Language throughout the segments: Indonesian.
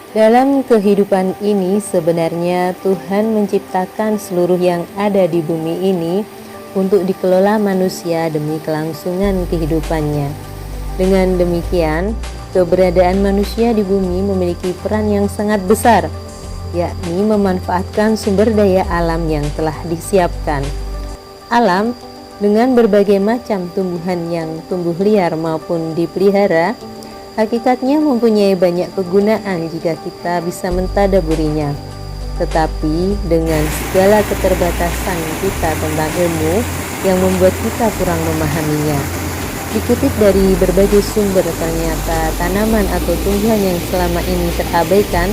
Dalam kehidupan ini sebenarnya Tuhan menciptakan seluruh yang ada di bumi ini untuk dikelola manusia demi kelangsungan kehidupannya. Dengan demikian, keberadaan manusia di bumi memiliki peran yang sangat besar, yakni memanfaatkan sumber daya alam yang telah disiapkan. Alam dengan berbagai macam tumbuhan yang tumbuh liar maupun dipelihara, hakikatnya mempunyai banyak kegunaan jika kita bisa mentadaburinya. Tetapi dengan segala keterbatasan kita tentang ilmu yang membuat kita kurang memahaminya. Dikutip dari berbagai sumber, ternyata tanaman atau tumbuhan yang selama ini terabaikan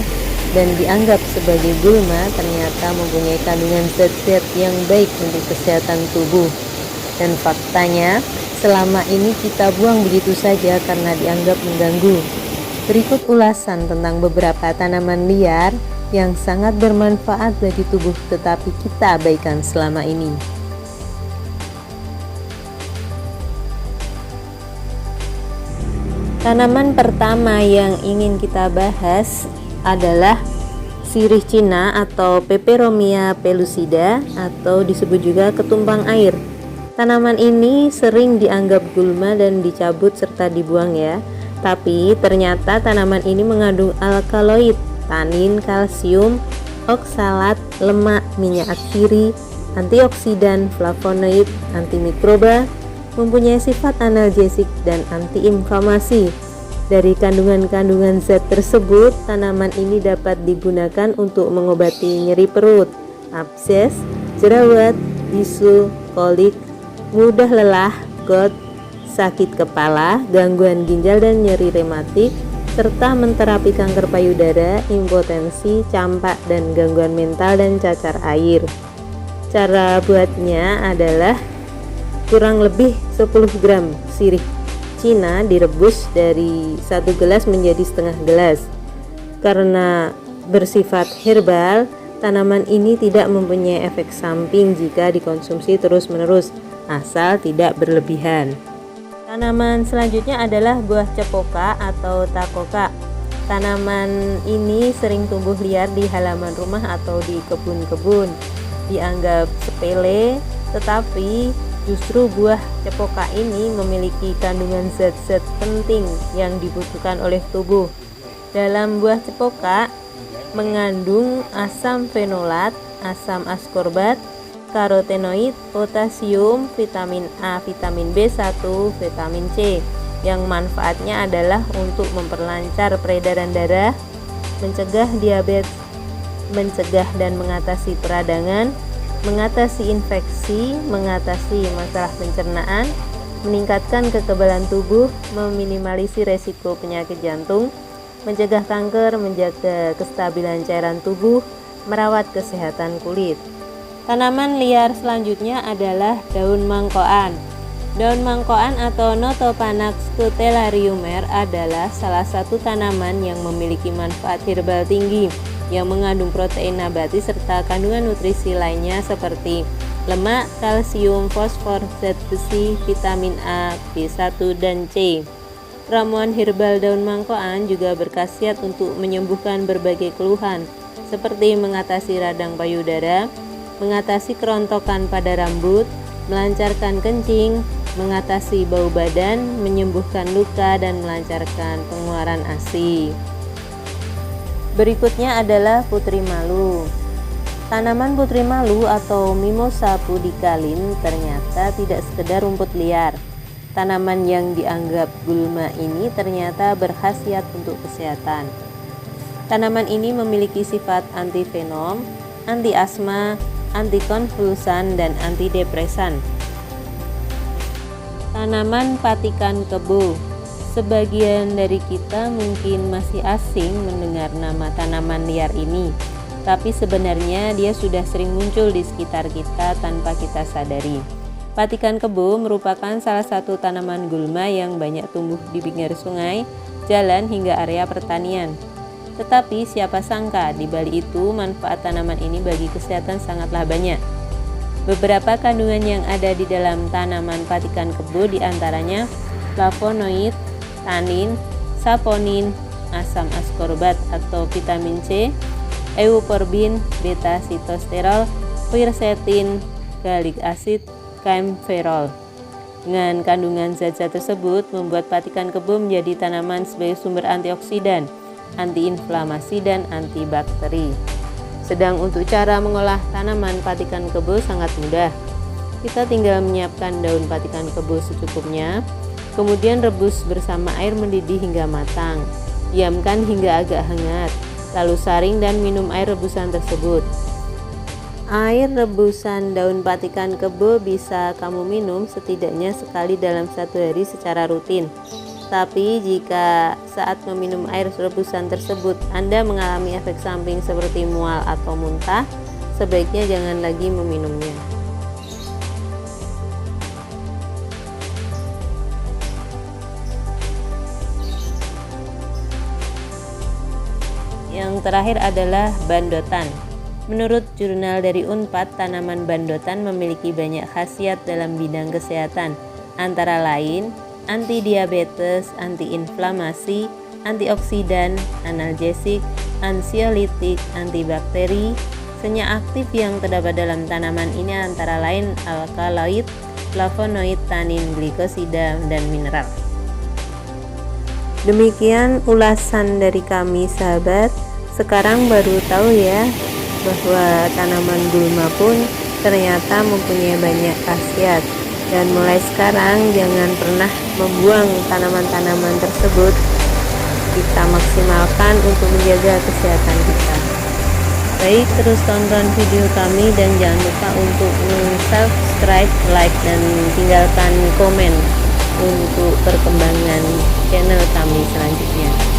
dan dianggap sebagai gulma ternyata mempunyai kandungan zat-zat yang baik untuk kesehatan tubuh. Dan faktanya, selama ini kita buang begitu saja karena dianggap mengganggu. Berikut ulasan tentang beberapa tanaman liar yang sangat bermanfaat bagi tubuh tetapi kita abaikan selama ini. Tanaman pertama yang ingin kita bahas adalah sirih Cina atau Peperomia pellucida atau disebut juga ketumpang air. Tanaman ini sering dianggap gulma dan dicabut serta dibuang ya. Tapi ternyata tanaman ini mengandung alkaloid, tanin, kalsium, oksalat, lemak, minyak atsiri, antioksidan, flavonoid, antimikroba, mempunyai sifat analgesik dan antiinflamasi. Dari kandungan-kandungan zat tersebut, tanaman ini dapat digunakan untuk mengobati nyeri perut, abses, jerawat, bisul, kolik, mudah lelah, GOT, sakit kepala, gangguan ginjal dan nyeri rematik, serta menterapi kanker payudara, impotensi, campak dan gangguan mental dan cacar air. Cara buatnya adalah kurang lebih 10 gram sirih Cina direbus dari 1 gelas menjadi setengah gelas. Karena bersifat herbal, tanaman ini tidak mempunyai efek samping jika dikonsumsi terus-menerus, asal tidak berlebihan. Tanaman selanjutnya adalah buah cepoka atau takoka. Tanaman ini sering tumbuh liar di halaman rumah atau di kebun-kebun. Dianggap sepele, tetapi justru buah cepoka ini memiliki kandungan zat-zat penting yang dibutuhkan oleh tubuh. Dalam buah cepoka mengandung asam fenolat, asam askorbat, karotenoid, potasium, vitamin A, vitamin B1, vitamin C, yang manfaatnya adalah untuk memperlancar peredaran darah, mencegah diabetes, mencegah dan mengatasi peradangan, mengatasi infeksi, mengatasi masalah pencernaan, meningkatkan kekebalan tubuh, meminimalisir resiko penyakit jantung, mencegah kanker, menjaga kestabilan cairan tubuh, merawat kesehatan kulit. Tanaman liar selanjutnya adalah daun mangkokan. Daun mangkokan atau Nothophanax scutellariumer adalah salah satu tanaman yang memiliki manfaat herbal tinggi, yang mengandung protein nabati serta kandungan nutrisi lainnya seperti lemak, kalsium, fosfor, zat besi, vitamin A, B1 dan C. Ramuan herbal daun mangkokan juga berkhasiat untuk menyembuhkan berbagai keluhan seperti mengatasi radang payudara, mengatasi kerontokan pada rambut, melancarkan kencing, mengatasi bau badan, menyembuhkan luka dan melancarkan pengeluaran ASI. Berikutnya adalah putri malu. Tanaman putri malu atau Mimosa pudicalin ternyata tidak sekedar rumput liar. Tanaman yang dianggap gulma ini ternyata berkhasiat untuk kesehatan. Tanaman ini memiliki sifat antivenom, anti asma, antikonvulsan dan antidepresan. Tanaman patikan kebo. Sebagian dari kita mungkin masih asing mendengar nama tanaman liar ini, tapi sebenarnya dia sudah sering muncul di sekitar kita tanpa kita sadari. Patikan kebo merupakan salah satu tanaman gulma yang banyak tumbuh di pinggir sungai, jalan hingga area pertanian. Tetapi siapa sangka di balik itu manfaat tanaman ini bagi kesehatan sangatlah banyak. Beberapa kandungan yang ada di dalam tanaman patikan kebo diantaranya flavonoid, tanin, saponin, asam ascorbat atau vitamin C, euforbin, beta sitosterol, quercetin, galic acid, camphorol. Dengan kandungan zat-zat tersebut membuat patikan kebo menjadi tanaman sebagai sumber antioksidan, antiinflamasi, dan antibakteri. Sedang untuk cara mengolah tanaman patikan kebo sangat mudah. Kita tinggal menyiapkan daun patikan kebo secukupnya, kemudian rebus bersama air mendidih hingga matang. Diamkan hingga agak hangat, lalu saring dan minum air rebusan tersebut. Air rebusan daun patikan kebo bisa kamu minum setidaknya sekali dalam satu hari secara rutin. Tapi jika saat meminum air rebusan tersebut Anda mengalami efek samping seperti mual atau muntah, sebaiknya jangan lagi meminumnya. Yang terakhir adalah bandotan. Menurut jurnal dari Unpad, tanaman bandotan memiliki banyak khasiat dalam bidang kesehatan, antara lain anti-diabetes, anti-inflamasi, antioksidan, analgesik, ansiolitik, antibakteri. Senyawa aktif yang terdapat dalam tanaman ini antara lain alkaloid, flavonoid, tanin, glikosida, dan mineral. Demikian ulasan dari kami, sahabat. Sekarang baru tahu ya bahwa tanaman gulma pun ternyata mempunyai banyak khasiat, dan mulai sekarang jangan pernah membuang tanaman-tanaman tersebut. Kita maksimalkan untuk menjaga kesehatan kita. Baik, terus tonton video kami dan jangan lupa untuk subscribe, like, dan tinggalkan komen untuk perkembangan channel kami selanjutnya.